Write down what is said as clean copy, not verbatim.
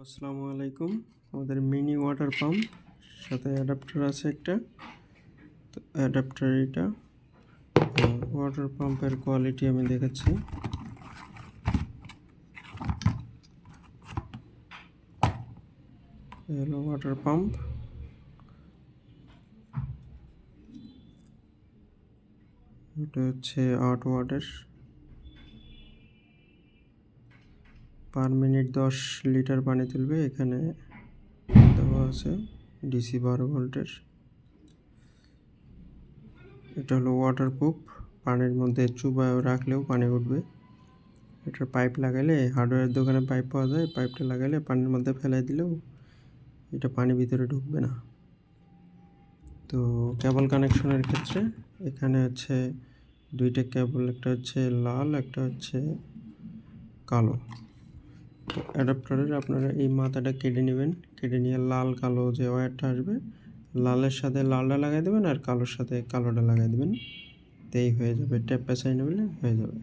আসসালামু আলাইকুম। আমাদের মিনি ওয়াটার পাম্প সাথে অ্যাডাপ্টার আছে একটা। তো অ্যাডাপ্টার এটা ওয়াটার পাম্পের কোয়ালিটি আমি দেখাচ্ছি। হলো ওয়াটার পাম্প। এটা হচ্ছে 8 ওয়াটের, পার মিনিট 10 লিটার পানি তুলবে। এখানে দেওয়া আছে ডিসি 12 ভোল্টের। এটা হলো ওয়াটারপ্রুফ, পানির মধ্যে চুবায় রাখলেও পানি উঠবে। এটার পাইপ লাগালে, হার্ডওয়্যার দোকানে পাইপ পাওয়া যায়, পাইপটা লাগালে পানির মধ্যে ফেলে দিলেও এটা পানি ভিতরে ঢুকবে না। তো কেবল কানেকশনের ক্ষেত্রে এখানে হচ্ছে দুইটা কেবল, একটা হচ্ছে লাল, একটা হচ্ছে কালো। তো অ্যাডাপ্টারের আপনারা এই মাথাটা কেটে নেবেন, কেটে নিয়ে লাল কালো যে ওয়্যারটা আসবে, লালের সাথে লালটা লাগাই দেবেন আর কালোর সাথে কালোটা লাগাই দেবেন। তো এই হয়ে যাবে, ট্যাপ পেঁচাই নেবেন, হয়ে যাবে।